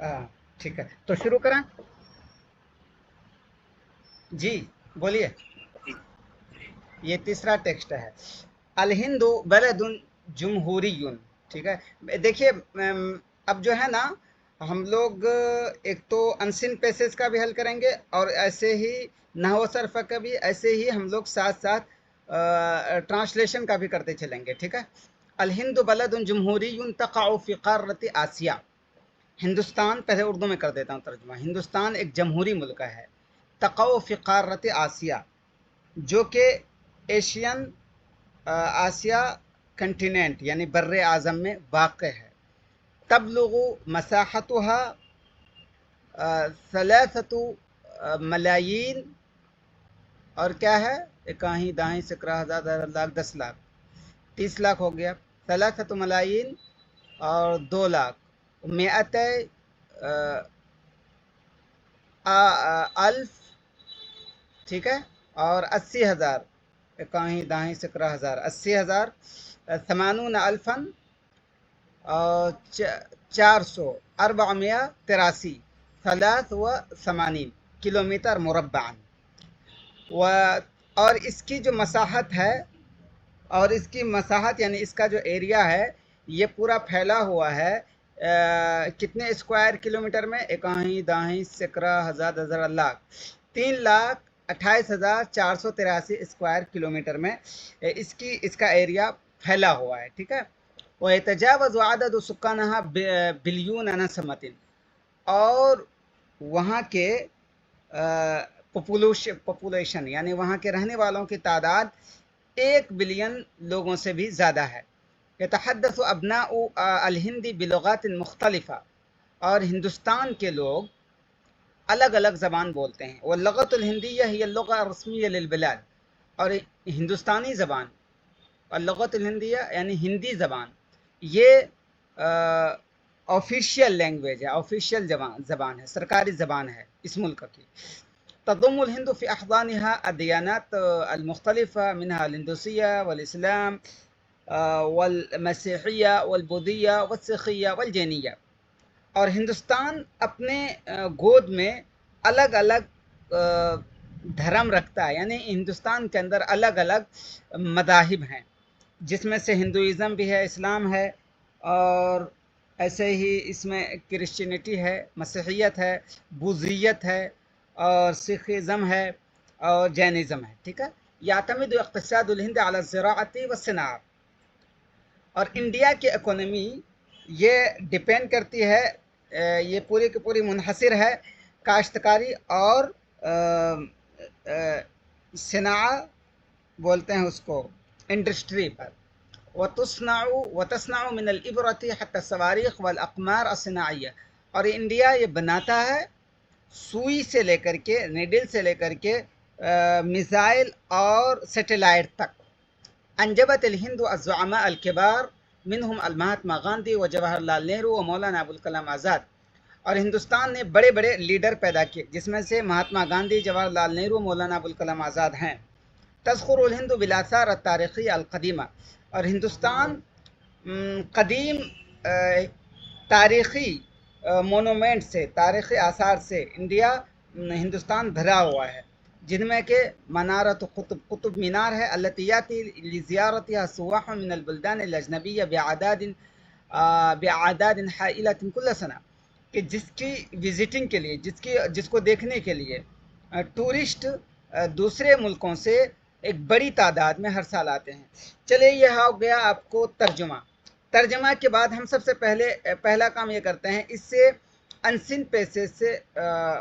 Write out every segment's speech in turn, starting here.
हाँ, ठीक है, तो शुरू करें। जी, बोलिए। ये तीसरा टेक्स्ट है। अल हिंदू बलदुन जुमहूरियुन। ठीक है, देखिए, अब जो है ना, हम लोग एक तो अनसिन पैसेज का भी हल करेंगे और ऐसे ही नहव सर्फ का भी, ऐसे ही हम लोग साथ साथ ट्रांसलेशन का भी करते चलेंगे। ठीक है। अल हिंदू बलदुन जुमहूरियुन तक़अ फ़ी क़ारति आसिया। हिंदुस्तान, पहले उर्दू में कर देता हूँ तर्जुमा। हिंदुस्तान एक जमहूरी मुल्क है। तक़अ फ़ी क़ारति आसिया, जो कि एशियन आसिया कंटिनेंट यानी बर्रे आज़म में वाक़ है। तबलुगु मसाहतुहा सलासतु मलायीन, और क्या है, इकाही दाही सकरा हज़ार लाख 10 लाख, 30 लाख हो गया। सलासतु मलायीन और 2 लाख, मिअत अल्फ, ठीक है, और 80,000, इकाही दाही सकरा हज़ार, 80,000, 80 अल्फन और 400, 483, 83 किलोमीटर मुरब्बअन। व और इसकी जो मसाहत है, और इसकी मसाहत यानी इसका जो एरिया है, ये पूरा फैला हुआ है कितने स्क्वायर किलोमीटर में, इकाही दाही सकरा हज़ार हज़ार लाख, 3,28,483 स्क्वायर किलोमीटर में इसकी इसका एरिया फैला हुआ है। ठीक है। वयतजावज़ु अददु सुक्कानहा बिलियन नसमतिन, और वहाँ के पॉपुलेशन यानी वहाँ के रहने वालों की तादाद 1 बिलियन लोगों से भी ज़्यादा है। यतहद्दसु अब्नाउ अल हिंदी बिलुगातिन मुख्तलिफ़ा, और हिंदुस्तान के लोग अलग अलग ज़बान बोलते हैं। वल्लुगतुल हिंदिय्या हिय लुगा रस्मिय्या लिल बिलाद, और हिंदुस्तानी ज़बान, लुगतुल हिंदिया यानी हिंदी ज़बान, ये ऑफिशियल लैंग्वेज है, ऑफिशियल ज़बान है, सरकारी ज़बान है इस मुल्क की। तदुम्मुल हिंदू फ़ी अहज़ानिहा अद्दियानात अलमुख्तलिफ़ा मिनहा हिंदूसिया वल इस्लाम वल मसीहिया वल बुदिया वल सिखिया वल जैनिया, और हिंदुस्तान अपने गोद में अलग अलग धर्म रखता है, यानी हिंदुस्तान के अंदर अलग अलग मदाहिब हैं, जिसमें से हिंदुइज़्म भी है, इस्लाम है, और ऐसे ही इसमें क्रिश्चियनिटी है, मसीहियत है, बुज़ियत है, और सिखिज़्म है, और जैनिज़्म है। ठीक है। यातमिदु इक़्तिसादुल हिंद अला ज़िराअती व सनाअत, और इंडिया की इकोनॉमी ये डिपेंड करती है, ये पूरी की पूरी मुनहसर है काश्तकारी और सना बोलते हैं उसको, इंडस्ट्री पर। वतस्नाउ मिनल इबरती हत्ता सवारीख वल अक़मार असनाइया, और इंडिया ये बनाता है सुई से लेकर के, निडल से लेकर के मिसाइल और सैटेलाइट तक। अंजबत हिंद अज़्ज़ुअमा अलकिबार मिनहुम महात्मा गांधी व जवाहरलाल नेहरू व मौलाना अबुल कलाम आज़ाद, और हिंदुस्तान ने बड़े बड़े लीडर पैदा किए, जिसमें से महात्मा गांधी, जवाहरलाल नेहरू, मौलाना अबुल कलाम आज़ाद हैं। तज़कुरुल हिंद बिलासार तारीख़ी अलक़दीमा, और हिंदुस्तान कदीम तारीख़ी मोनूमेंट से, तारीख़ी आसार से इंडिया, हिंदुस्तान भरा हुआ है, जिनमें के मनारत कुतुब, कुतुब मीनार है, अल्लती लिज़ियारतिहा सुवाह मिनल बुल्दान अल अजनबिय्या बिअअदादिन हाइलतिन कुल्ल सना, कि जिसकी विजिटिंग के लिए, जिसको देखने के लिए टूरिस्ट दूसरे मुल्कों से एक बड़ी तादाद में हर साल आते हैं। चलिए, यह हो गया आपको तर्जुमा। तर्जमा के बाद हम सबसे पहले पहला काम ये करते हैं, इससे अनसिन पैसेज से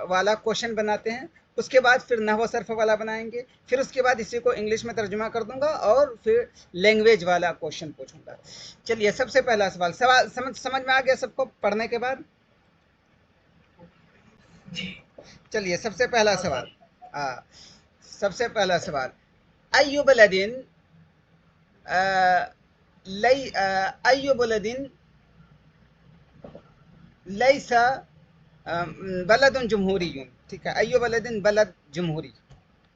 वाला क्वेश्चन बनाते हैं, उसके बाद फिर नहव सर्फ वाला बनाएंगे, फिर उसके बाद इसी को इंग्लिश में तर्जुमा कर दूंगा, और फिर लैंग्वेज वाला क्वेश्चन पूछूंगा। चलिए, सबसे पहला सवाल, समझ में आ गया सबको पढ़ने के बाद? चलिए, सबसे पहला सवाल, सबसे पहला सवाल, अय्यु बलदिन अय्यु बलदिन लैसा बलदुन जमहूरियुन। ठीक है, अय्यु बलदिन बलद जमहूरी।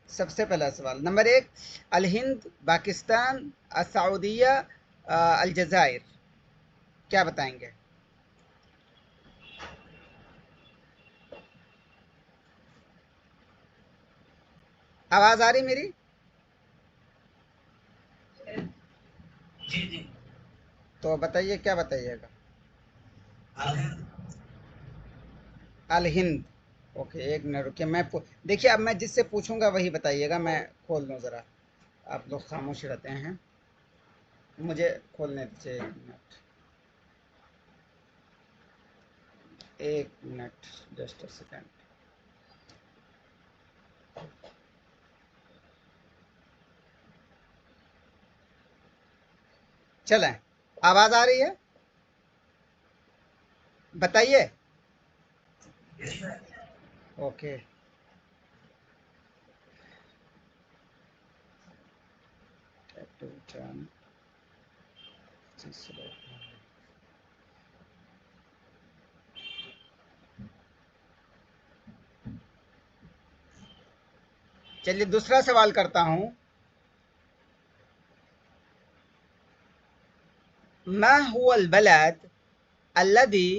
सबसे पहला सवाल नंबर 1, अल हिंद, पाकिस्तान, सऊदीया, अलजायर, क्या बताएंगे? आवाज आ रही मेरी? जी जी। तो बताइए, क्या बताइएगा? अल हिंद। ओके, एक मिनट रुकिए, देखिए अब मैं जिससे पूछूंगा वही बताइएगा। मैं खोल लूँ ज़रा, आप लोग खामोश रहते हैं, मुझे खोलने दीजिए। एक मिनट, जस्ट अ सेकेंड। चलें, आवाज़ आ रही है? बताइए। ओके, चलिए दूसरा सवाल करता हूँ। मा हुवल बलद अल्लदी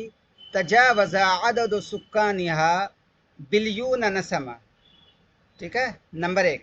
तजावज़ अदद सुक्कानिहा बिलियन नसमा। ठीक है, नंबर 1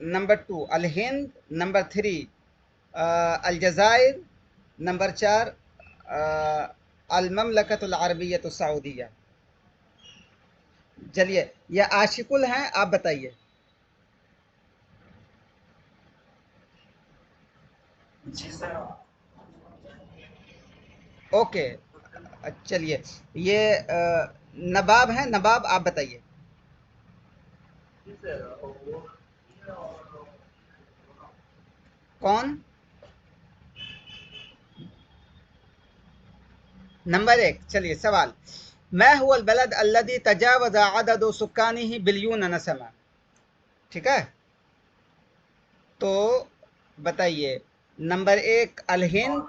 नंबर 2 अल हिंद, नंबर 3 अलजायर, नंबर 4 अल ममलकतुल अरबिय्यतुस सऊदिया। चलिए, ये आशिकुल हैं, आप बताइए। जी सर। ओके, चलिए, ये नवाब हैं, नवाब आप बताइए। कौन? नंबर 1, चलिए सवाल। मैं हुवल बलद अल्लदी तजावज़ अदद सुक्कानिही बिलियन नसमा। ठीक है, तो बताइए। नंबर 1 अल हिंद,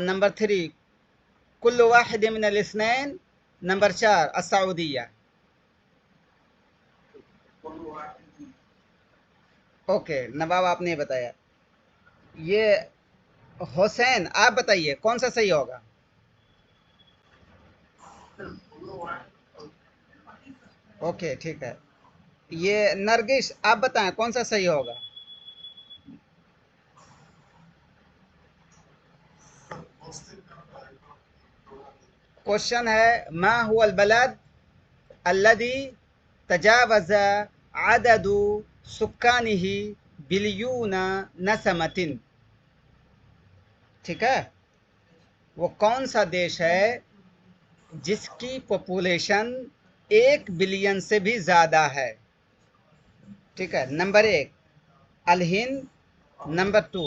नंबर 3 कुल्लु वाहिद मिनल इस्नैन, नंबर 4 असऊदिया। ओके, नवाब आपने बताया। ये हुसैन, आप बताइए कौन सा सही होगा? ओके, ठीक है। ये नरगिस, आप बताएं कौन सा सही होगा? क्वेश्चन है मा हुवल बलद अल्लदी तजावज़ अददु सुक्कानिही बिलियन नसमतिन। ठीक है, वो कौन सा देश है जिसकी पॉपुलेशन 1 बिलियन से भी ज्यादा है? ठीक है, नंबर 1 अल हिंद, नंबर 2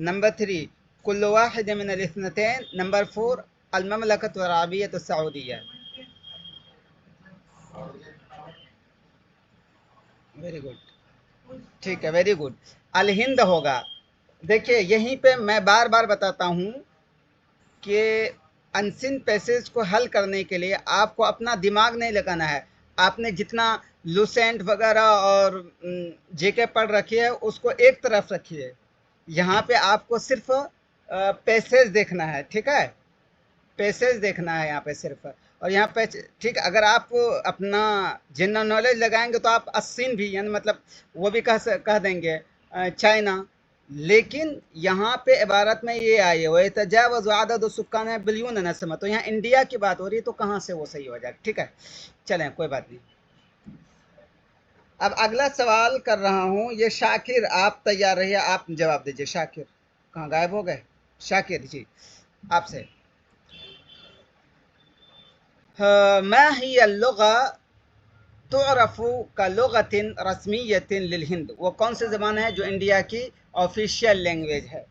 नंबर 3 कुल वाहिद मिन अल इस्नतैन, नंबर 4 अल ममलकत अरबिय्यत सऊदिया। वेरी गुड, ठीक है, वेरी गुड। अल हिंद होगा। देखिए, यहीं पे मैं बार बार बताता हूं कि अनसिन पैसेज को हल करने के लिए आपको अपना दिमाग नहीं लगाना है। आपने जितना लूसेंट वगैरह और जेके पढ़ रखी है उसको एक तरफ रखिए। यहाँ पे आपको सिर्फ पैसेज देखना है। ठीक है, पैसेज देखना है यहाँ पे सिर्फ। और यहाँ पे ठीक, अगर आप अपना जनरल नॉलेज लगाएंगे तो आप अस्सीन भी, यानी मतलब वो भी कह देंगे चाइना। लेकिन यहाँ पे इबारत में ये आई है वह तजावज़ अदद सुक्कान बिलियन नस्मा, तो यहाँ इंडिया की बात हो रही है, तो कहाँ से वो सही हो जाए? ठीक है, चलें, कोई बात नहीं। अब अगला सवाल कर रहा हूँ, ये शाकिर, आप तैयार रहिए, आप जवाब दीजिए। शाकिर कहाँ गायब हो गए? शाकिर जी, आपसे। मा हिय लुगा तुअरफु का लुगतिन रस्मियतिन लिल हिंद। वो कौन सी ज़बान है जो इंडिया की ऑफिशियल लैंग्वेज है?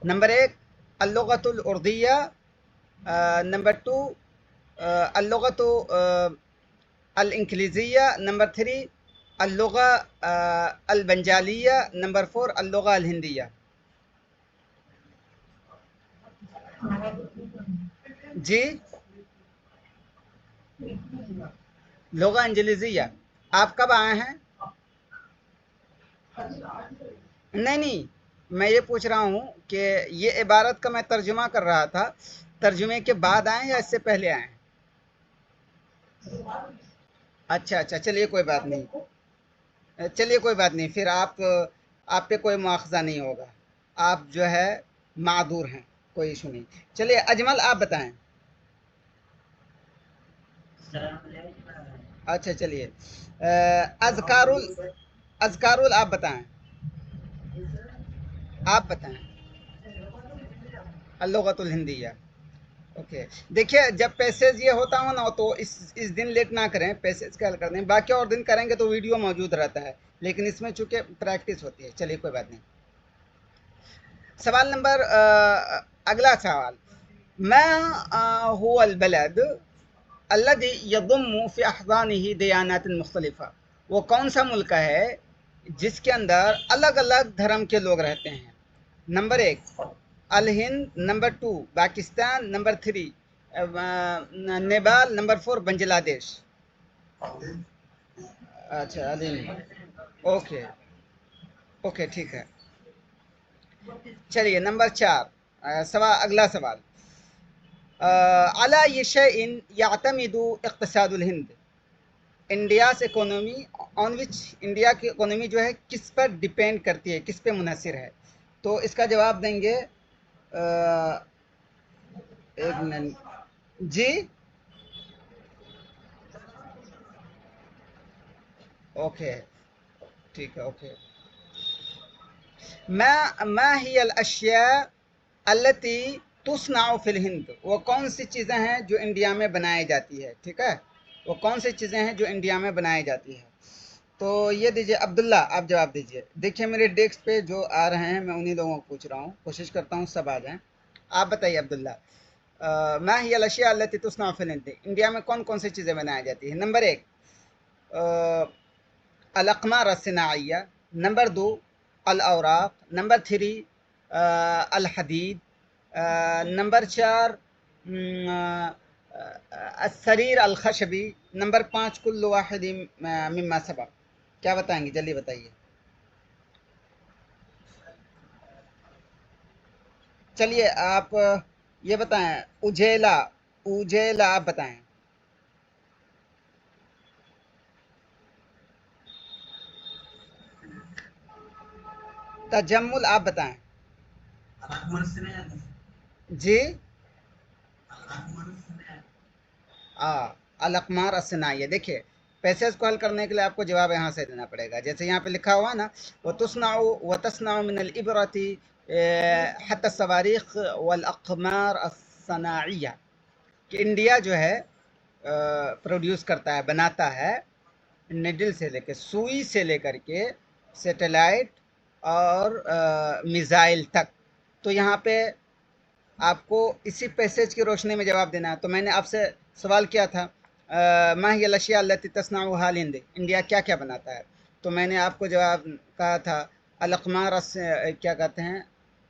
नंबर 1 अल्लुगतुल उर्दिया, नंबर 2 अल्लुगतु अल इंग्लिजिया, नंबर 3 अल्लुगा अल बंजालिया, नंबर 4 अल्लुगा अल हिंदिया। जी, लुगा इंग्लिजिया। आप कब आए हैं? नहीं नहीं, मैं ये पूछ रहा हूँ कि ये इबारत का मैं तर्जुमा कर रहा था, तर्जुमे के बाद आए या इससे पहले आए? अच्छा अच्छा, चलिए कोई बात नहीं। चलिए कोई बात नहीं, फिर आप पे कोई मुआवजा नहीं होगा। आप जो है मादूर हैं, कोई इशू नहीं। चलिए अजमल आप बताएं। अच्छा चलिए, अजकारुल अजकारुल आप बताएं। आप बताएं अल्लुगतुल हिंदिया। ओके। देखिए जब पैसेज ये होता हो ना, तो इस दिन लेट ना करें, पैसेज का हल कर दें। बाकी और दिन करेंगे तो वीडियो मौजूद रहता है, लेकिन इसमें चूंकि प्रैक्टिस होती है। चलिए कोई बात नहीं। सवाल नंबर अगला सवाल, मा हुवल बलद अल्लज़ी यदुम्मु फ़ी अहज़ानिही दयानातिन मुख्तलिफ़ा। वो कौन सा मुल्क है जिसके अंदर अलग अलग धर्म के लोग रहते हैं? नंबर एक अल हिंद, number two Pakistan, number three Nepal, number four Bangladesh. अच्छा अल हिंद। ओके ओके ठीक है। चलिए नंबर चार, सवाल अगला सवाल, अला ये शैइन यातमिदु इक़्तिसादुल हिंद। India's economy on which, India की इकोनॉमी जो है किस पर डिपेंड करती है, किस पे मुनहसर है? तो इसका जवाब देंगे एक मिनट जी। ओके ठीक है ओके। मा ही अल अशिया अल्लती तुस्नाउ फिल हिंद। वो कौन सी चीज़ें हैं जो इंडिया में बनाई जाती है? ठीक है, वो कौन सी चीज़ें हैं जो इंडिया में बनाई जाती है? तो ये दीजिए अब्दुल्ला, आप जवाब दीजिए। देखिए मेरे डेस्क पे जो आ रहे हैं मैं उन्हीं लोगों को पूछ रहा हूँ, कोशिश करता हूँ सब आ जाएं। आप बताइए अब्दुल्ला, मा हिय अल अशिया अल्लती तुस्नाउ फिल हिंद। इंडिया में कौन कौन सी चीज़ें बनाई जाती है? नंबर एक अल अक़मार अस्सनाइया, नंबर दो अल औराक, नंबर थ्री अल हदीद, नंबर चार असरीर अल खशबी, नंबर पाँच कुल्लु वाहिद मिम्मा सबक। क्या बताएंगे, जल्दी बताइए। चलिए आप ये बताएं, उजेला, उजेला आप बताएं। तजम्मुल आप बताएं। जी अल अक़मार अस्सनाइया। देखिए पैसेज को हल करने के लिए आपको जवाब यहाँ से देना पड़ेगा। जैसे यहाँ पे लिखा हुआ ना, व तस्नाउ मिनल इबरती हत्ता सवारीख वल अक़मार अस्सनाइया, कि इंडिया जो है प्रोड्यूस करता है, बनाता है, निडल से लेकर, सुई से लेकर के सैटेलाइट और मिसाइल तक। तो यहाँ पे आपको इसी पैसेज की रोशनी में जवाब देना है। तो मैंने आपसे सवाल किया था, मा हिय अल अशिया अल्लती तस्नाउ हाल हिंद, इंडिया क्या क्या बनाता है? तो मैंने आपको जवाब कहा था अल अक़मार क्या कहते हैं,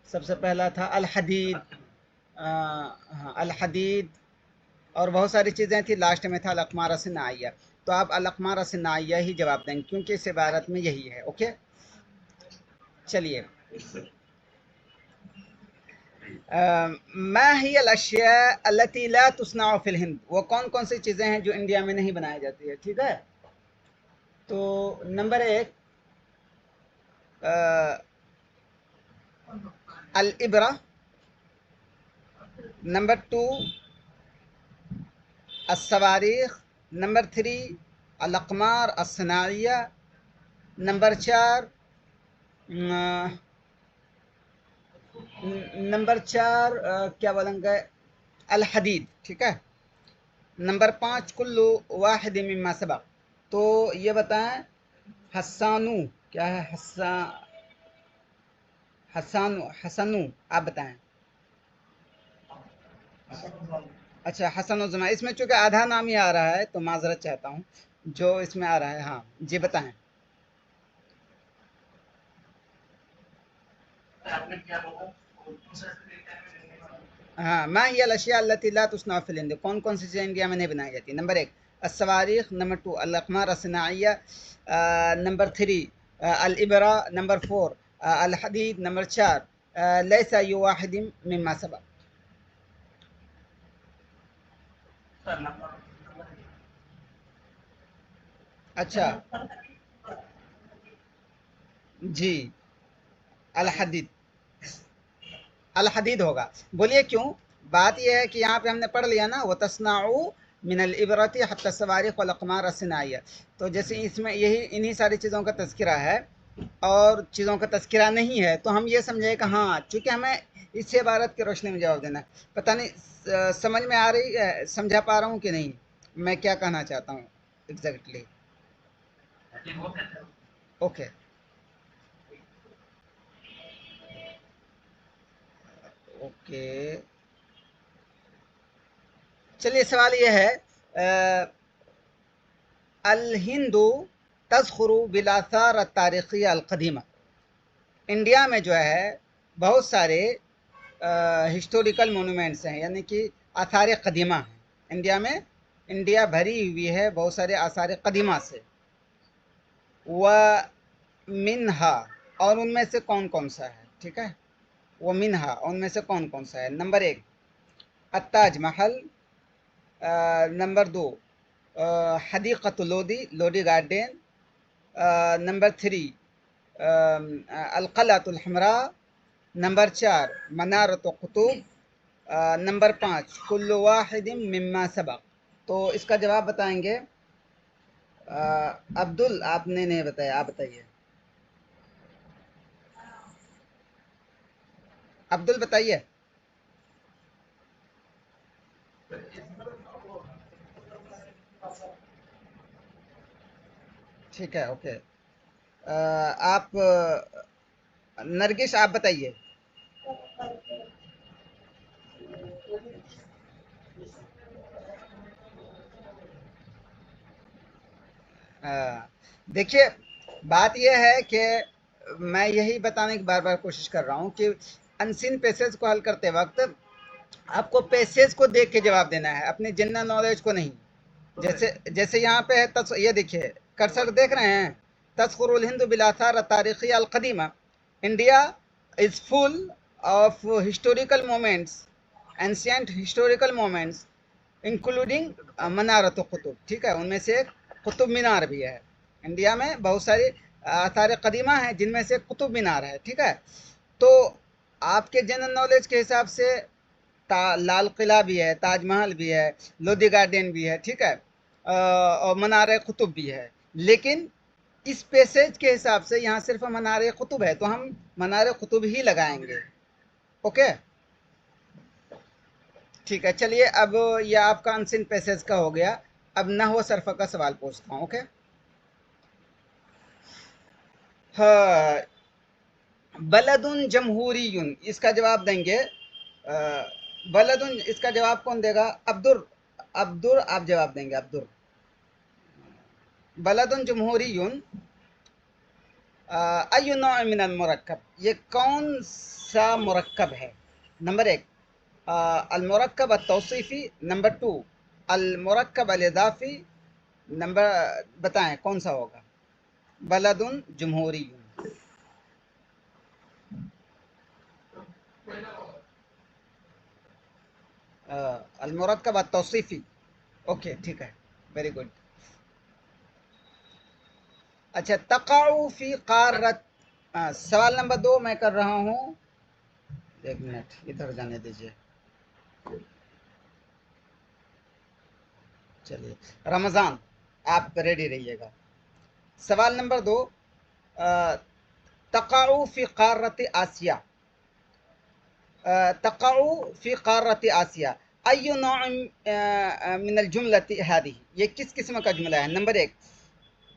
सबसे पहला था अल हदीद, हाँ अल हदीद, और बहुत सारी चीज़ें थी, लास्ट में था अल अक़मार अस्सनाइया। तो आप अल अक़मार अस्सनाइया ही जवाब देंगे, क्योंकि इस इबारत में यही है। ओके चलिए, मा हिय अल अशिया अल्लती ला तुस्नाउ फिल हिंद। वो कौन कौन सी चीज़ें हैं जो इंडिया में नहीं बनाई जाती है? ठीक है, तो नंबर एक अल इबरा, नंबर टू अस्सवारीख, नंबर थ्री अल अक़मार अस्सनाइया, नंबर चार नंबर चार क्या बोलेंगे, अल हदीद। ठीक है, नंबर पाँच कुल्लु वाहिद मिम्मा सबक। तो ये बताएं हस्सानू क्या है? हसानू, हसनू आप बताएं। अच्छा हसन उज़्मा, इसमें चूंकि आधा नाम ही आ रहा है तो माजरत चाहता हूँ, जो इसमें आ रहा है। हाँ जी बताएं। आपने क्या बोला? हाँ, मा हिय अल अशिया अल्लती ला तुस्ना फिल हिंद। कौन कौन सी चीज़ें इंडिया में नहीं बनाई जाती? नंबर एक अस्सवारीख, नंबर टू अल अक़मार अस्सनाइया, नंबर थ्री अल इबरा, नंबर फोर अल हदीद, नंबर चार लैसा युवाहिदिम मिम्मा सबक। सर नंबर अच्छा जी, अल हदीद, अल हदीद होगा। बोलिए क्यों? बात यह है कि यहाँ पे हमने पढ़ लिया ना, वो तस्नाउ मिनल इबरती हत्ता सवारिक वल अक़मार अस्सनाइया। तो जैसे इसमें यही इन्हीं सारी चीज़ों का तज़किरा है और चीज़ों का तज़किरा नहीं है, तो हम ये समझे कि हाँ, चूँकि हमें इस इबारत की रोशनी में जवाब देना है। पता नहीं समझ में आ रही है, समझा पा रहा हूँ कि नहीं, मैं क्या कहना चाहता हूँ एग्जैक्टली? Okay, okay. चलिए, सवाल ये है, अल हिंदू तज़खुरु बिल आसार तारीख़ी अल क़दीमा। इंडिया में जो है बहुत सारे हिस्टोरिकल मोनूमेंट्स हैं, यानी कि आसार क़दीमा हैं इंडिया में। इंडिया भरी हुई है बहुत सारे आसार क़दीमा से। व मिनहा, और उनमें से कौन कौन सा है, ठीक है? वो मिनहा, उनमें से कौन कौन सा है? नंबर एक, अत्ताज महल। नंबर दो, हदीक़त Lodi, Lodi garden. Number three, अलक़लअतुल हमरा। नंबर चार, मनारत कुतुब। नंबर पाँच, कुल्लु वाहिदिन मिम्मा सबक़। तो इसका जवाब बताएंगे अब्दुल, आपने नहीं बताया, आप बताइए। अब्दुल बताइए। ठीक है, ओके। आप नरगिस, आप बताइए। देखिए, बात यह है कि मैं यही बताने की बार बार कोशिश कर रहा हूँ कि अनसीन पैसेज को हल करते वक्त आपको पैसेज को देख के जवाब देना है, अपनी जनरल नॉलेज को नहीं। जैसे जैसे यहाँ पे है ये देखिए, कर्सर देख रहे हैं, तस्खुरुल हिंदू बिल आसार तारीख़ी अल क़दीमा। India is full of historical moments, ancient historical moments, including मनारत कुतुब। ठीक है, उनमें से एक कुतुब मीनार भी है। इंडिया में बहुत सारी आसार कदीमा हैं, जिनमें से कुतुब मीनार है। ठीक है, तो आपके जनरल नॉलेज के हिसाब से लाल किला भी है, ताजमहल भी है, लोधी गार्डन भी है, ठीक है, और मनार कुतुब भी है। लेकिन इस पैसेज के हिसाब से यहाँ सिर्फ मनार कुतुब है, तो हम मनार कुतुब ही लगाएंगे। ओके, ठीक है। चलिए, अब यह आपका अनसिन पैसेज का हो गया। अब नहव सर्फ का सवाल पूछता हूँ। ओके, हाँ, बलदुन जमहूरियुन, इसका जवाब देंगे बलदुन, इसका जवाब कौन देगा? अब्दुर, अब्दुर आप जवाब देंगे, अब्दुर। बलदुन जमहूरियुन अय्यु नौ मिनल मुरक्कब, ये कौन सा मुरक्कब है? नंबर एक, अल मुरक्कब अत तौसीफी। नंबर टू, अल मुरक्कब अल इदाफी। नंबर, बताएं कौन सा होगा? बलदुन जमहूरियुन। अल मुरक्कब अत तौसीफी। ओके, ठीक है, वेरी गुड। अच्छा, तकाउ फी क़ारत, सवाल नंबर दो मैं कर रहा हूँ। एक मिनट, इधर जाने दीजिए। चलिए, रमज़ान, आप रेडी रहिएगा। सवाल नंबर दो, तकाउ फी क़ारत आसिया। तकाउ फी क़ारत आसिया, अय्यु नौ मिनल जुमलति हादिही, ये किस किस्म का जुमला है? नंबर एक,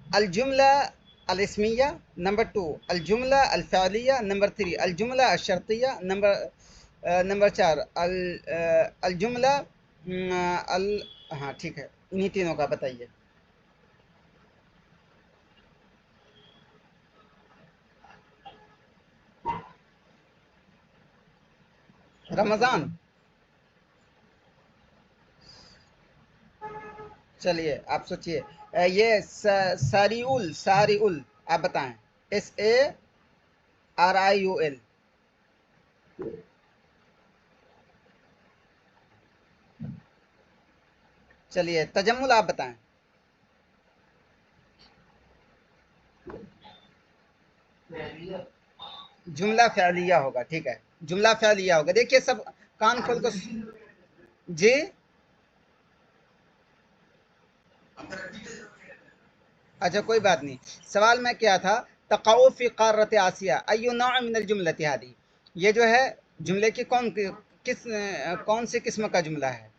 अल जुमला अल इस्मिया। नंबर टू, अल जुमला अल फ़अलिया। नंबर थ्री, अल जुमला अल शर्तिया। नंबर चार, अल जुमला अल, हाँ ठीक है, इन्हीं तीनों का बताइए। रमज़ान, चलिए आप सोचिए। ये सारिउल, सारिउल, आप बताएं। SARIUL। चलिए, तजम्मुल आप बताएं। जुमला फ़िअलिया होगा, ठीक है, जुमला फ़िअलिया होगा। देखिए सब कान खोल कर जी, अच्छा कोई बात नहीं। सवाल में क्या था, तक़अ फ़ी क़ारत आसिया अय्यु नौअ मिनल जुमलति हादी, ये जो है जुमले की कौन सी किस्म का जुमला है,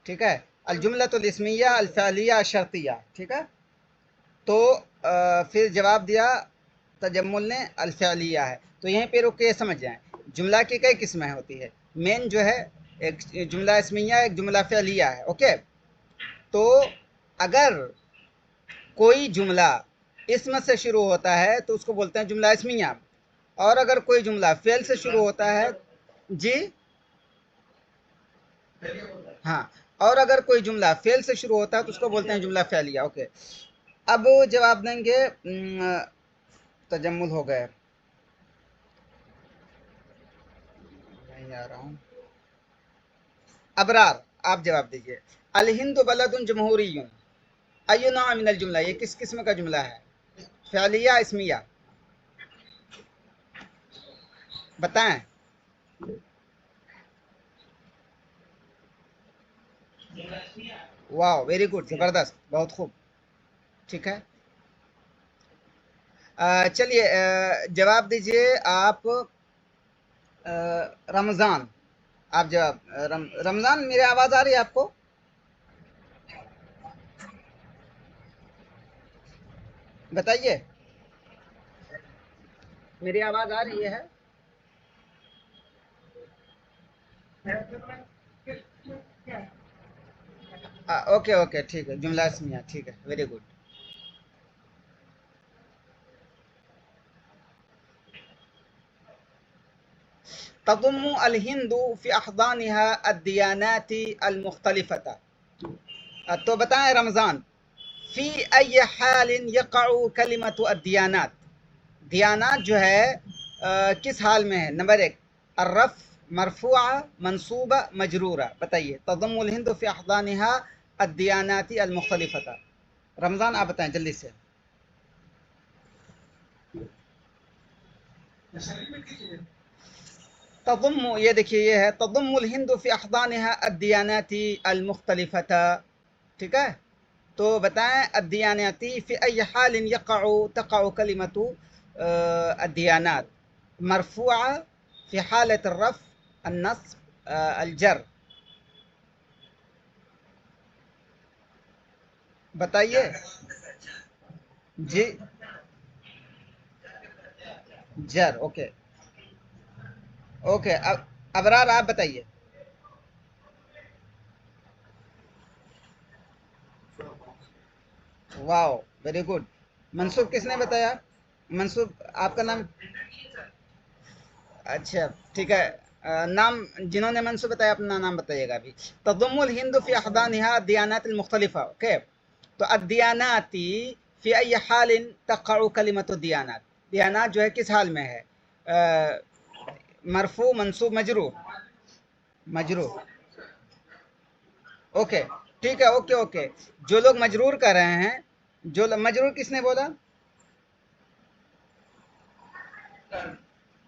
ठीक है। अल जुमलतुल इस्मिया अल फ़िअलिया अल शर्तिया, ठीक है। तो फिर जवाब दिया तजम्मुल ने अल फ़िअलिया है। तो यहीं पे रुक के समझ जाएं, जुमला की कई किस्में होती है। मेन जो है एक जुमला इस्मिया, एक जुमला फ़िअलिया है, ओके। तो अगर कोई जुमला इसम से शुरू होता है तो उसको बोलते हैं जुमला इस्मिया, और अगर कोई जुमला फ़ेल से शुरू होता है जी, हाँ, और अगर कोई जुमला फ़ेल से शुरू होता है तो उसको बोलते हैं जुमला फ़िअलिया, ओके। अब जवाब देंगे तजम्मुल हो गए, नहीं आ रहा हूँ। अबरार, आप जवाब दीजिए। अल हिंदु बलदुन जमहूरियुन अय्यु नौअ मिनल जुमला, ये किस किस्म का जुमला है, फ़िअलिया इस्मिया, बताएं। वाह, वेरी गुड, ज़बरदस्त, बहुत खूब, ठीक है। चलिए जवाब दीजिए आप रमज़ान, आप जवाब रमज़ान, मेरी आवाज़ आ रही है आपको? बताइए, मेरी आवाज़ आ रही है? ओके ओके, ठीक है, जुमला इस्मिया, ठीक है, वेरी गुड। तज़ुम्मु अल हिंदू फ़ी अहदानिहा अद्दियानाति अल मुख्तलिफ़ता, तो बताएं रमज़ान, फ़ी अय्य हालिन यक़अउ कलिमतु अद्दियानात, दियानात जो है किस हाल में है। नंबर एक, अर्रफ़, मरफ़ूआ, मंसूबा, मजरूरा, बताइए। तज़ुम्मुल हिंदु फ़ी अहदानिहा अद्दियानाति अल मुख्तलिफ़ता, रमज़ान आप बताएं जल्दी से। तज़ुम्मु, ये देखिए ये है, तज़ुम्मुल हिंदु फ़ी अहदानिहा अद्दियानाति अल मुख्तलिफ़ता, ठीक है। तो बताएं अद्दियानाती फ़ी अय्य हालिन तक़अउ कलिमतु अद्दियानात, मरफ़ूआ, फ़ी हालत अर्रफ़, अन्नस्ब, अल-जर, बताइए जी। जर, ओके ओके। अब अबरार आप बताइए। Wow, very good. मंसूब किसने बताया? मंसूब आपका नाम? अच्छा, ठीक है। नाम जिन्होंने मंसूब बताया अपना नाम बताइएगा अभी। तदुम्मुल हिंदू फी अहदानिहा दियानात मुख्तलिफा, ओके। तो अद्दियानाती फी अय्य हालिन तक़अउ कलिमतु दियानात, दियानात जो है किस हाल में है, मरफू, मंसूब, मजरूर, मजरूर, ओके, ठीक है, ओके ओके। जो लोग मजरूर कर रहे हैं, मजरूर किसने बोला?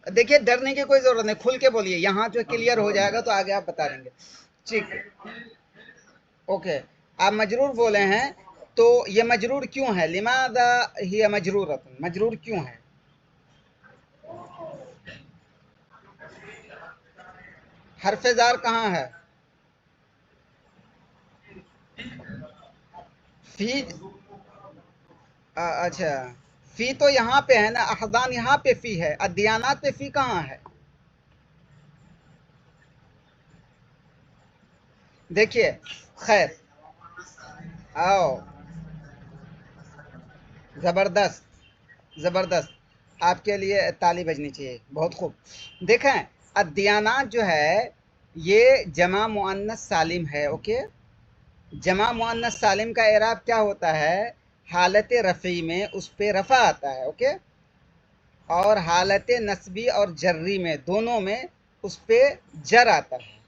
देखिए डरने की कोई जरूरत नहीं, खुल के बोलिए, यहाँ जो क्लियर हो जाएगा तो आगे आप बता देंगे, ठीक, ओके। आप मजरूर बोले हैं, तो ये मजरूर क्यों है, लिमादा हिय मजरूरतुन, मजरूर क्यों है? हरफ जार कहाँ है? फी, अच्छा, फी तो यहाँ पे है ना, अहदान यहाँ पे फी है, अदियानात पे फी कहाँ है? देखिए, खैर, आओ, ज़बरदस्त, ज़बरदस्त, आपके लिए ताली बजनी चाहिए, बहुत खूब। देखें, अद्दियानात जो है ये जमा मुअन्नस सालिम है, ओके। जमा मुअन्नस सालिम का एराब क्या होता है, हालत रफ़ी में उस पे रफ़ा आता है, ओके, और हालत नस्बी और जर्री में, दोनों में उस पे जर आता है,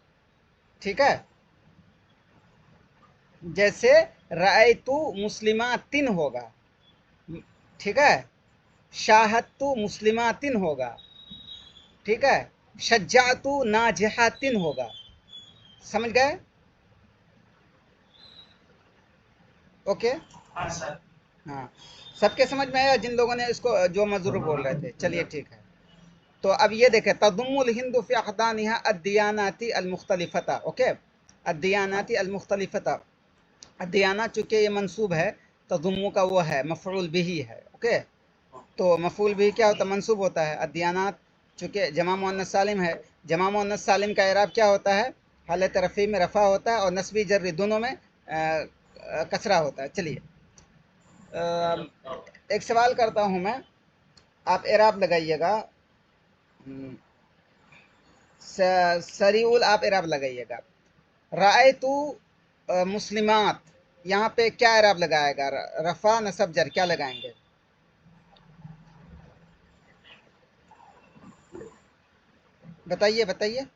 ठीक है। जैसे रअयतु मुस्लिमातिन होगा, ठीक है, शाहदतु मुस्लिमातिन होगा, ठीक है, शज्जातु नाजिहातिन होगा, समझ गए? ओके, हाँ सर। हाँ, सबके समझ में आया जिन लोगों ने इसको जो मजदूर बोल रहे थे? चलिए ठीक है। तो अब ये देखें, तदुम्मुल हिंदू फी अहदानिहा अद्दियानाती अलमुख्तलिफता। ओके, अद्दियानाती अलमुख्तलिफता, अद्दियाना चूंकि ये मंसूब है, तदुम्मु का वो है मफऊल बिही है। ओके, तो मफऊल बिही क्या होता है? मंसूब होता है। अद्दियानात चूंकि जमा मुअन्नस सालिम है, जमा मुअन्नस सालिम का इराब क्या होता है? हालत रफ़ी में रफ़ा होता है और नस्बी जर्री दोनों में कसरा होता है। चलिए, एक सवाल करता हूँ मैं, आप इराब लगाइएगा। सरीउल आप इराब लगाइएगा। रायतु मुस्लिमात, यहाँ पे क्या इराब लगाएगा? रफ़ा नसब जर क्या लगाएंगे? बताइए बताइए।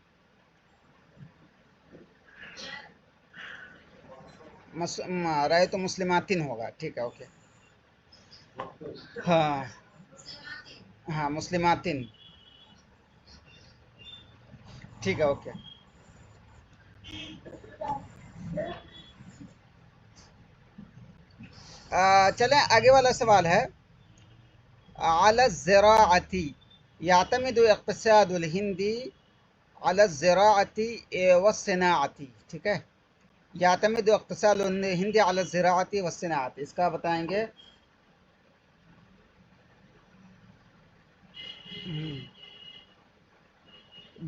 रायतु मुस्लिमातिन होगा, ठीक है, ओके। हाँ हाँ, मुस्लिमातिन, ठीक है, ओके। चलें, आगे वाला सवाल है, अला ज़राअती यातमिदु इक़्तिसादुल हिंदी अला ज़राअती वस्सनाअती। ठीक है, यातमिदु इक़्तिसादुल हिंदी अला ज़राअती वस्सनाअती, इसका बताएंगे।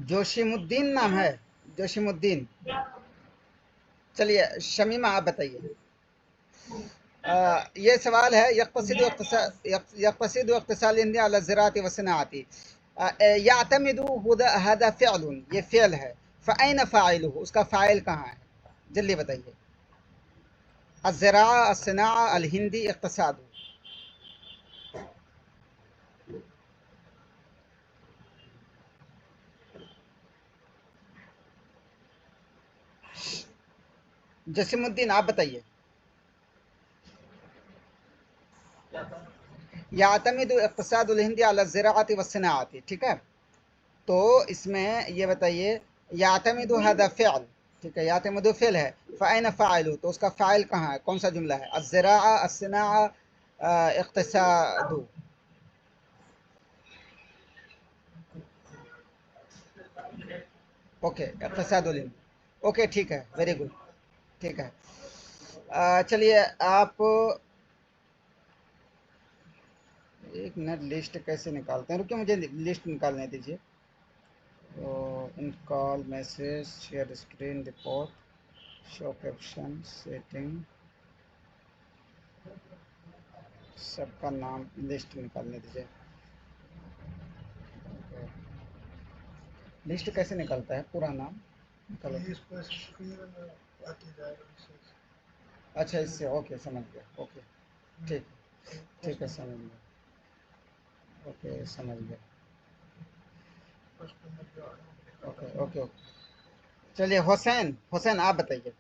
जोशीमुद्दीन नाम है, जोशीमुद्दीन। चलिए, शमीमा आप बताइए। ये सवाल है, यक़्तसिदु इक़्तिसाद हिंदी अला ज़राअती वस्सनाअती। यातमिदु हदा फ़िअलुन, ये फ़िअल है, फ़अैन फ़ाइलुहु, उसका फ़ाइल कहाँ है? जल्दी बताइए। अज़्ज़राअ, अस्सनाअ, अल हिंदी, इक़्तिसादु। जसीमुद्दीन आप बताइए। यातमिदु इक़्तिसादुल हिंदी अला ज़राअती वस्सनाअती, ठीक है। तो इसमें ये बताइए, यातमिदु हदा फ़िअल, ठीक है, यातमिदु फ़िअल है, फ़अैन फ़ाइलु, तो उसका फ़ाइल कहाँ है? कौन सा जुमला है? अज़्ज़राअ, अस्सनाअ, इक़्तिसादु। ओके, इक़्तिसादुल हिंद, ओके, ठीक है, वेरी गुड, ठीक है। चलिए, आप एक मिनट, लिस्ट कैसे निकालते हैं? रुकिए, मुझे लिस्ट निकालने दीजिए। तो इन call, message, share screen, report, show caption, setting, सबका नाम, लिस्ट निकालने दीजिए। लिस्ट कैसे निकलता है? पूरा नाम निकालो। अच्छा, इससे, ओके, समझ गया, ओके, ठीक, ठीक है, समझ गया, ओके, समझ गया, ओके ओके ओके। चलिए, हुसैन, हुसैन आप बताइए,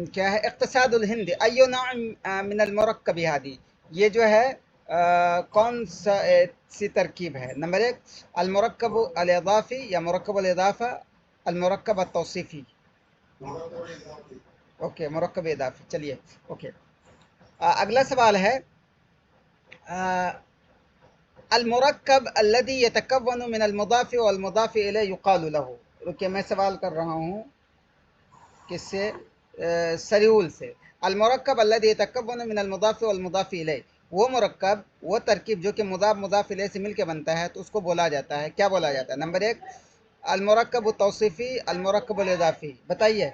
क्या है इक़्तिसादुल हिंद अय्यु नौअ मिनल मुरक्कबी हादी? ये जो है कौन सा सी तरकीब है? नंबर एक, अल मुरक्कब अल इज़ाफ़ी या मुरक्कब अल इज़ाफ़ा, अल मुरक्कब अत तौसीफ़ी। ओके, मुरक्कब इज़ाफ़ी, चलिए, ओके। अगला सवाल है, अल मुरक्कब अल्लज़ी यतकव्वनु मिनल मुज़ाफ़ि वल मुज़ाफ़ि इलैहि युक़ालु लहू। रुकिए, मैं सवाल कर रहा हूँ किससे? सरीउल से। अल मुरक्कब अल्लज़ी यतकव्वनु मिनल मुज़ाफ़ि वल मुज़ाफ़ि इलैहि, वो मुरक्कब, वो तरकीब जो कि मुज़ाफ़ मुज़ाफ़ इलैहि से मिलके बनता है, तो उसको बोला जाता है, क्या बोला जाता है? नंबर एक, अल मुरक्कब तौसीफ़ी, अल मुरक्कब इज़ाफ़ी, बताइए।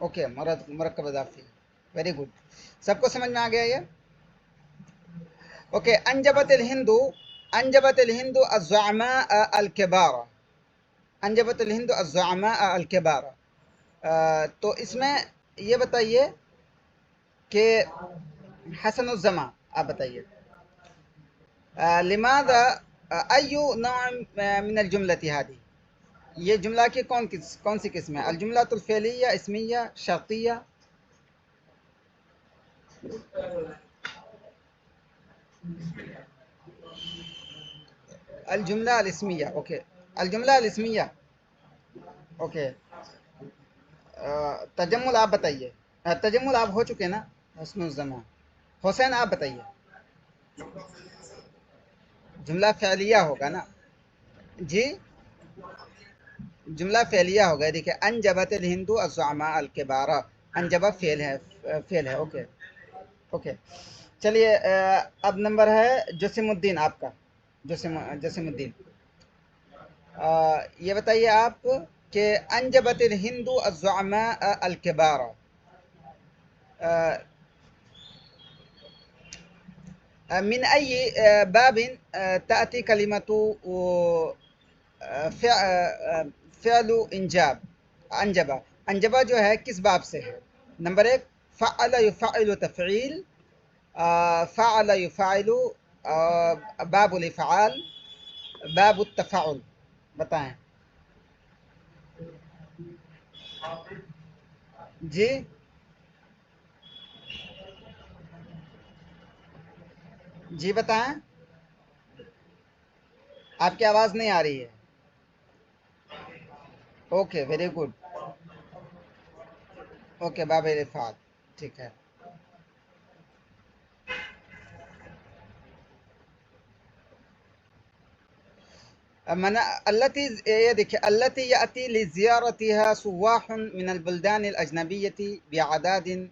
ओके, मुरक्कब इज़ाफ़ी, वेरी गुड, सबको समझ में आ गया ये? ओके, अंजबत हिंदू अज़्ज़ुअमा अल किबारा, अंजबत हिंदू अज़्ज़ुअमा अल किबारा। तो इसमें ये बताइए कि हसनुज़्ज़मा, आप बताइए, लिमाज़ा अय्यु नौअ मिनल जुमलति हादी, ये जुमला की कौन सी किस्म है? अल जुमलतुल फ़िअलिया, इस्मिया, शर्तिया? अल जुमला अल इस्मिया, ओके, अल जुमला अल इस्मिया, ओके। तजम्मुल आप बताइए। तजम्मुल आप हो चुके ना, हस्नुज़्ज़मा। हुसैन आप बताइए। जुमला फ़िअलिया होगा ना जी, जुमला फ़िअलिया होगा। देखिए अनजबतिल हिंदू अज़्ज़ुअमा अल किबारा, अनजबा फ़ेल है, फ़ेल है, ओके ओके। चलिए अब नंबर है जसीमुद्दीन आपका, जसीमुद्दीन। ये बताइए आप कि अनजबतिल हिंदू अज़्ज़ुअमा अल किबारा, मिन अय्यि बाबिन ताती कलिमतु फ़िअलु इंजाब, अंजबा, अंजबा जो है किस बाब से है? नंबर एक, फ़अल युफ़अलु तफ़ईल, फ़अल युफ़अलु, बाबुल इफ़आल, बाबुत तफ़अुल, बताएं जी। जी बताएं, आपकी आवाज़ नहीं आ रही है। ओके वेरी गुड, ओके बाबुल इफ़आल, ठीक है। मना अल्लती, ये देखिए, अल्लती याती लिज़ियारतिहा सुवाहुन मिनल बुल्दानिल अजनबिय्यति बिअदादिन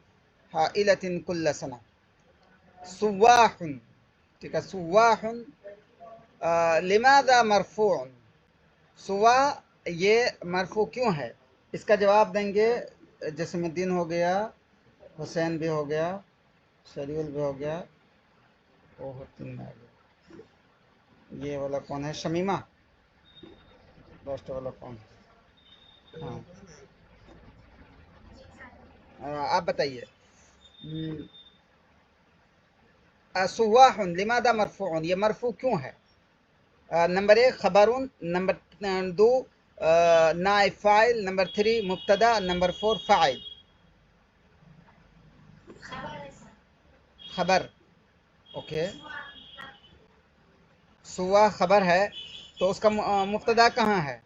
हाइलतिन कुल्ल सना, सुवाहुन, ठीक है, सुवाहुन, लिमादा मरफूअन, सुवा ये मरफू क्यों है? इसका जवाब देंगे जसीमुद्दीन हो गया, हुसैन भी हो गया, शरीउल भी हो गया, ओह तीन आ गया। ये वाला कौन है, शमीमा, लास्ट वाला कौन है? हाँ, आप बताइए। सुवाहुन लिमादा मरफून, ये मरफू क्यों है? नंबर एक खबरुन, नंबर दो नाइब फाइल, नंबर थ्री मुब्तदा, नंबर फोर फाइल। खबर, ओके, सुवा खबर है, तो उसका मुब्तदा कहाँ है?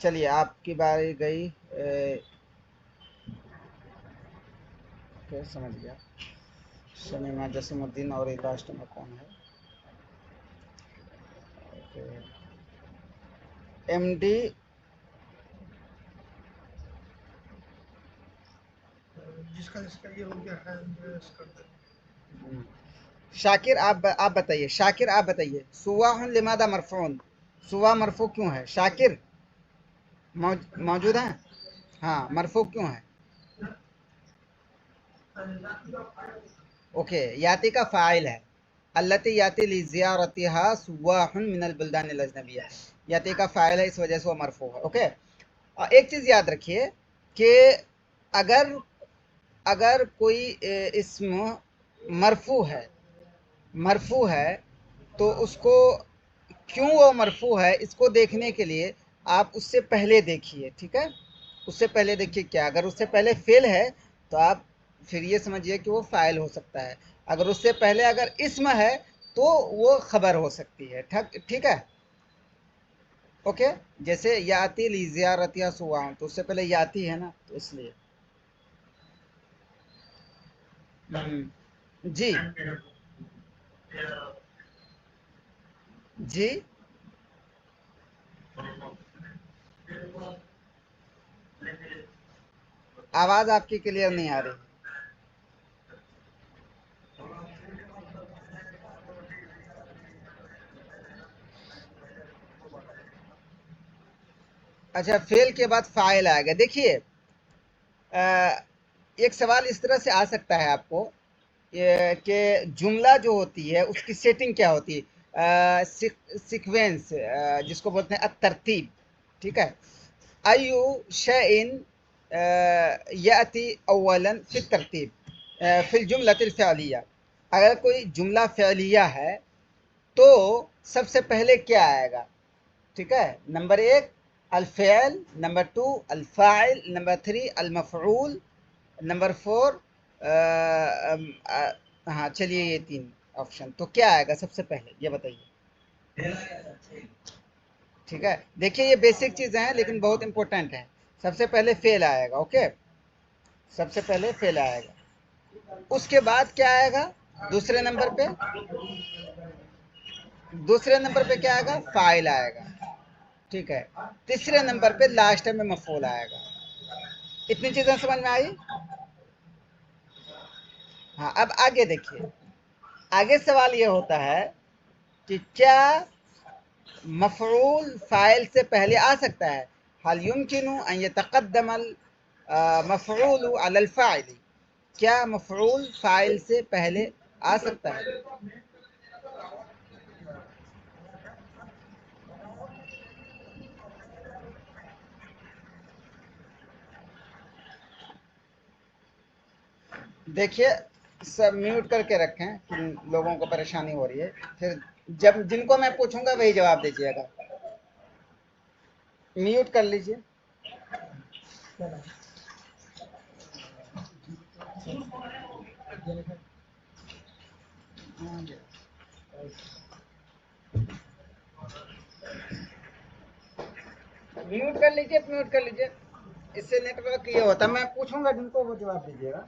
चलिए आपकी बारी गई। ओके समझ गया। शमीमा, जसीमुद्दीन और लास्ट में कौन है? ओके, एमडी, जिसका जिसका ये हो गया है इसका। शाकिर आप बताइए, शाकिर आप बताइए, सुवाहुन लिमादा मरफून, सुवा मरफू क्यों है? शाकिर मौजूद हैं? हाँ, मरफू क्यों है? ओके, याति का फ़ाइल है, अल्लती याति लिज़ियारतिहा सुवाहुन मिनल बुल्दानिल अजनबिय्या, याति का फ़ाइल है, इस वजह से वो मरफू है, ओके। एक चीज़ याद रखिए कि अगर अगर कोई इस्म मरफू है, मरफू है, तो उसको क्यों वो मरफू है, इसको देखने के लिए आप उससे पहले देखिए, ठीक है, उससे पहले देखिए क्या, अगर उससे पहले फेल है तो आप फिर ये समझिए कि वो फाइल हो सकता है, अगर उससे पहले अगर इस्म है तो वो खबर हो सकती है, ठीक है, ओके। जैसे याति ली ज़ियारतिया सुवाह, तो उससे पहले याति है ना, तो इसलिए जी जी, आवाज़ आपकी क्लियर नहीं आ रही। अच्छा, फेल के बाद फाइल आएगा। देखिए एक सवाल इस तरह से आ सकता है आपको कि जुमला जो होती है उसकी सेटिंग क्या होती है, सीक्वेंस, जिसको बोलते हैं तरतीब, ठीक है, अयु शैइन याति अव्वलन फिर तरतीब फिर जुमलतिल फ़िअलिया, अगर कोई जुमला फ़िअलिया है तो सबसे पहले क्या आएगा, ठीक है, नंबर एक अल-फ़िअल, नंबर टू अल-फ़ाइल, नंबर थ्री अल-मफ़ऊल, नंबर फोर हाँ चलिए, ये 3 ऑप्शन तो क्या आएगा सबसे पहले ये बताइए। ठीक है, देखिए ये बेसिक चीज़ें हैं लेकिन बहुत इंपॉर्टेंट है। सबसे पहले फेल आएगा, ओके, सबसे पहले फेल आएगा। उसके बाद क्या आएगा दूसरे नंबर पे? दूसरे नंबर पे क्या आएगा? फाइल आएगा, ठीक है। तीसरे नंबर पे लास्ट में मफूल आएगा। इतनी चीजें समझ में आई? हाँ, अब आगे देखिए। आगे सवाल ये होता है कि क्या मफऊल फाइल से पहले आ सकता है? हल युमकिनु अन यतक़द्दमल मफऊलु अलल फ़ाइल। क्या मफऊल फाइल से पहले आ सकता है? देखिए, सब म्यूट करके रखें कि लोगों को परेशानी हो रही है। फिर जब जिनको मैं पूछूंगा वही जवाब दीजिएगा। म्यूट कर लीजिए। म्यूट कर लीजिए, म्यूट कर लीजिए। इससे नेटवर्क ये होता है, मैं पूछूंगा जिनको वो जवाब दीजिएगा।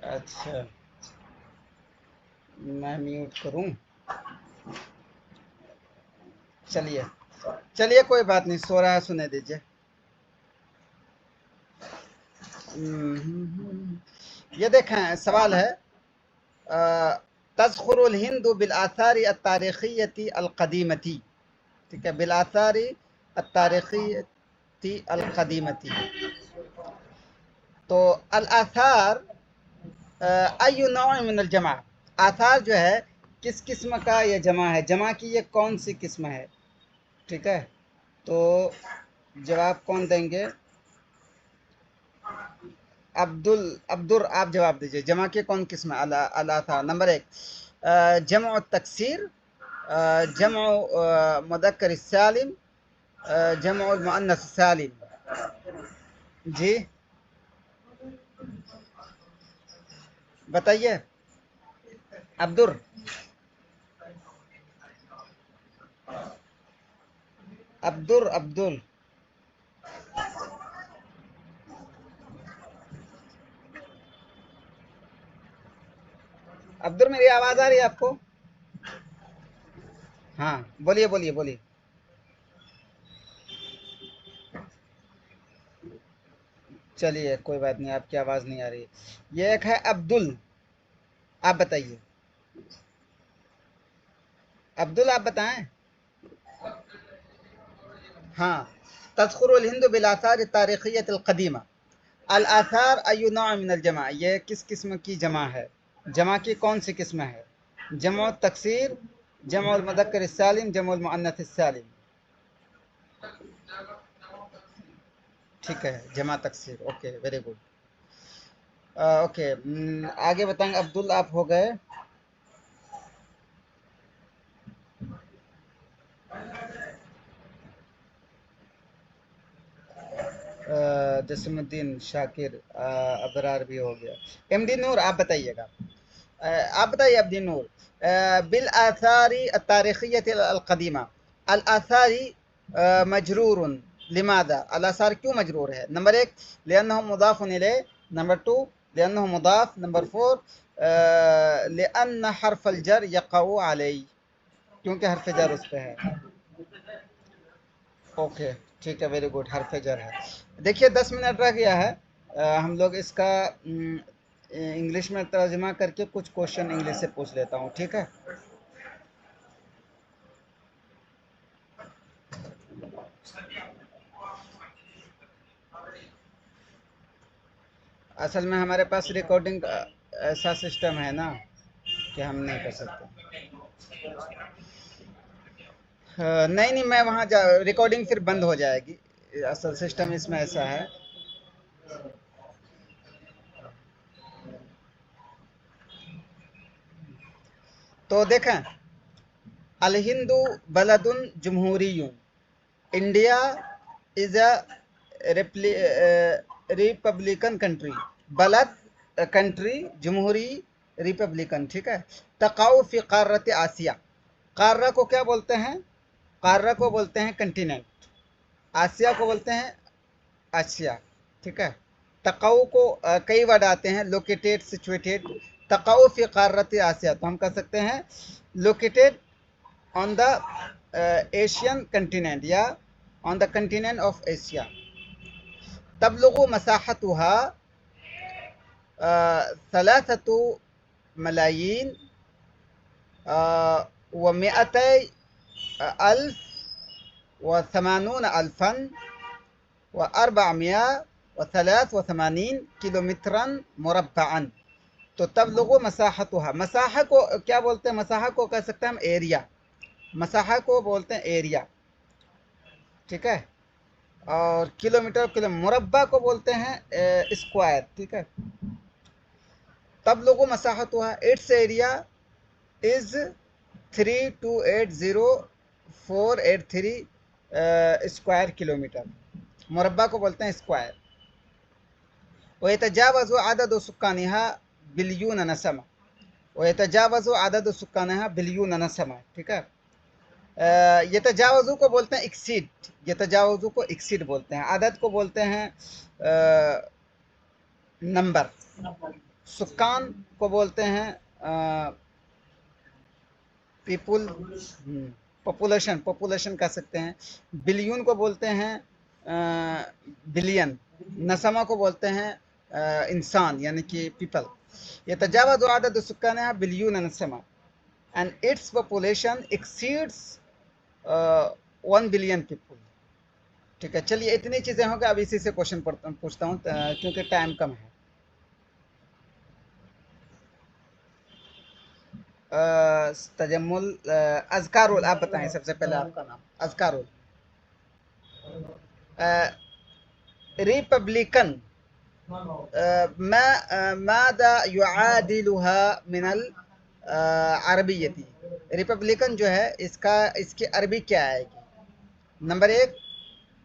अच्छा, मैं म्यूट करूं? चलिए चलिए, कोई बात नहीं, सो रहा है, सुने दीजिए। ये देखें, सवाल है तज़खुरुल हिंदु बिल आसारी अत्तारिखियती अल क़दीमती। ठीक है, बिल आसारी अत्तारिखियती अल क़दीमती। तो अल आसार अय्यु नौ मिन अल जमा। आसार जो है किस किस्म का ये जमा है? जमा की ये कौन सी किस्म है? ठीक है, तो जवाब कौन देंगे? अब्दुल आप जवाब दीजिए। जमा की कौन किस्म है? अल आसार। नंबर 1 जमा तकसीर, जमा मुदक्कर सालिम, जमा मुअन्नस सालिम। जी बताइए अब्दुल। अब्दुल अब्दुल, मेरी आवाज आ रही है आपको? हाँ, बोलिए बोलिए बोलिए। चलिए कोई बात नहीं, आपकी आवाज नहीं आ रही। ये एक है अब्दुल, आप बताइए। अब्दुल आप बताएं। हाँ, तज़कुरुल हिंदु बिल आसार तारिखियत अल क़दीमा। अल आसार अय्यु नौ मिन अल जमा, ये किस किस्म की जमा है? जमा की कौन सी किस्म है? जमा तकसीर, जमा मुदक्कर सालिम, जमा मुअन्नथ सालिम। ठीक है, जमा तकसीर, ओके, वेरी गुड। ओके, आगे बताएंगे। अब्दुल आप हो गए। जसीमुद्दीन, शाकिर, अबरार भी हो गया। एमडी नूर आप बताइएगा। आप बताइए अब्दी नूर। बिल आसारी तारिखियत अल कदीमा। अल आसारी मजरूर, लिमादा? अल आसार क्यों मजरूर है? नंबर 1 लिअन्नहु मुदाफ इलैह, नंबर 2 लिअन्नहु मुदाफ, नंबर 4 लिअन्न हर्फ अल जर यक़उ अलैहि, क्योंकि हर्फ जर उस पे है। ओके, ठीक है, वेरी गुड, हर्फ जर है। देखिए 10 मिनट रह गया है। हम लोग इसका इंग्लिश में तर्जुमा करके कुछ क्वेश्चन इंग्लिश से पूछ लेता हूँ, ठीक है? असल में हमारे पास रिकॉर्डिंग ऐसा सिस्टम है ना कि हम नहीं कर सकते। नहीं नहीं, मैं वहाँ जा रिकॉर्डिंग फिर बंद हो जाएगी। असल सिस्टम इसमें ऐसा है। तो देखें, अल हिंदू बलदुन जमहूरियुन, India is a republican country. बलद कंट्री, जमहूरी रिपब्लिकन, ठीक है। तकाउ फी क़ारत आसिया, क़ारा को क्या बोलते हैं? क़ारा को बोलते हैं कंटिनेंट, आसिया को बोलते हैं आसिया, ठीक है। तकाउ को कई वर्ड आते हैं, लोकेटेड, सिचुएटेड। तकाउ फी क़ारत आसिया, तो हम कह सकते हैं located on the Asian continent या on the continent of Asia। तबलुगु मसाहतुहा 3 मलायीन व 280,000 व 483 किलोमीटर मुरब्बअन। तो तबलुगु मसाहतुहा, मसाहा को क्या बोलते हैं? मसाहा को कह सकते हैं हम एरिया, मसाहा को बोलते हैं एरिया, ठीक है। और किलोमीटर, किलो मुरब्बा को बोलते हैं स्क्वायर, ठीक है। तब लोगों मसाहत हुआ, it's area is 3280483 square kilometre. मुरब्बा को बोलते हैं स्क्वायर। वयतजावज़ु अदद सुक्कानिहा बिलियन नसमा, वयतजावज़ु अदद सुक्कानिहा बिलियन नसमा, ठीक है। यतजावज़ु को बोलते हैं एक्सीड, यतजावज़ु को एक्सीड बोलते हैं। आदत को बोलते हैं नंबर। सुकान को बोलते हैं पीपुल, पॉपुलेशन, पॉपुलेशन कह सकते हैं। बिलियन को बोलते हैं बिलियन। नसमा को बोलते हैं इंसान, यानी कि पीपल। यतजावज़ु अदद सुक्कानिहा बिलियन नसमा and its population exceeds 1 billion people, ठीक है। चलिए, इतनी चीज़ें हो गई। अब इसी से क्वेश्चन पूछता हूँ क्योंकि टाइम कम है। तजम्मुल अज़कारुल, आप बताएं सबसे पहले आपका नाम। अज़कारुल, रिपब्लिकन मादा युआदिलुहा मिनल अरबियती। रिपब्लिकन जो है, इसका इसकी अरबी क्या आएगी? नंबर 1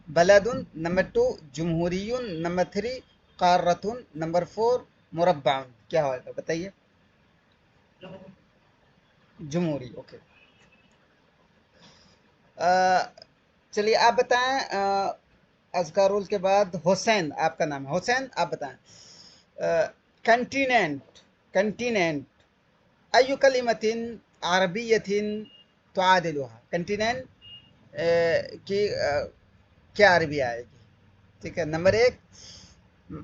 बलदुन, नंबर 2 जमहूरियुन, नंबर 3 क़ारतुन, नंबर 4 मुरब्बाउन। क्या होगा बताइए? जमहूरी, ओके। चलिए आप बताएं। अज़कारुल के बाद हुसैन, आपका नाम है हुसैन, आप बताएं। कंटिनेंट, कंटिनेंट अय्यु कलिमतिन अरबियतिन तुआदिलुहा। कंटिनेंट की क्या अरबी आएगी? ठीक है। नंबर 1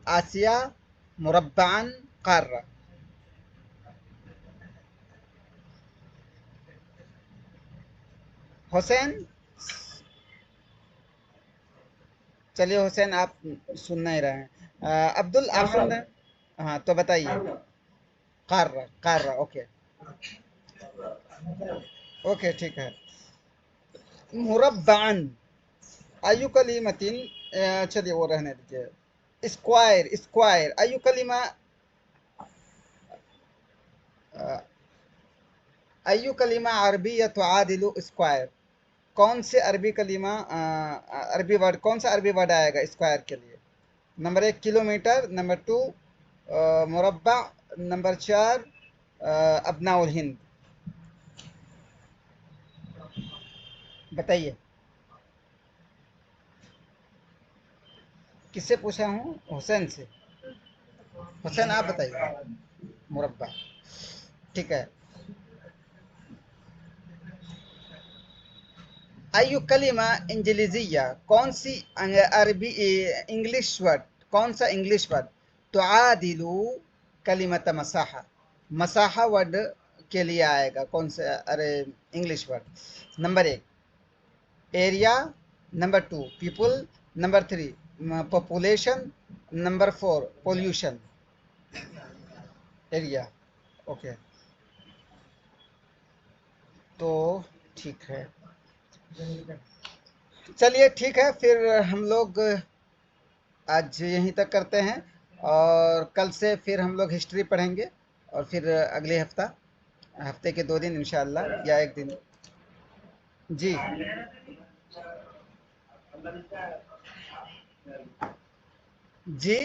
आसिया, मुरब्बान, क़ारा। हुसैन, चलिए हुसैन आप सुन नहीं रहे हैं। अब्दुल, आप सुन रहे हैं? हाँ, तो बताइए। क़ारा, क़ारा, ओके, ओके, ठीक है। मुरब्बान अय्यु कलिमतिन, चलिए वो रहने दीजिए। स्क्वायर, स्क्वायर अय्यु कलिमा, अय्यु कलिमा अरबिय्या तुआदिलु स्क्वायर। कौन से अरबी कलिमा, अरबी वर्ड, कौन सा अरबी वर्ड आएगा स्क्वायर के लिए? नंबर 1 किलोमीटर, नंबर 2 मुरब्बा, नंबर 4 अबनाउल हिंद। बताइए। किससे पूछा हूँ? हुसैन से। हुसैन आप बताइए। मुरब्बा, ठीक है। अय्यु कलिमा इंजलिजिया, कौन सी अरबी इंग्लिश वर्ड, कौन सा इंग्लिश वर्ड तुआदिलु कलिमत मसाहा, मसाहा वर्ड के लिए आएगा? कौन सा अरे English word? Number 1 area, number 2 people, number 3 population, number 4 pollution. Area, okay, तो ठीक है। चलिए ठीक है, फिर हम लोग आज यहीं तक करते हैं, और कल से फिर हम लोग हिस्ट्री पढ़ेंगे, और फिर अगले हफ्ते के 2 दिन इंशाल्लाह, या 1 दिन। जी। जी।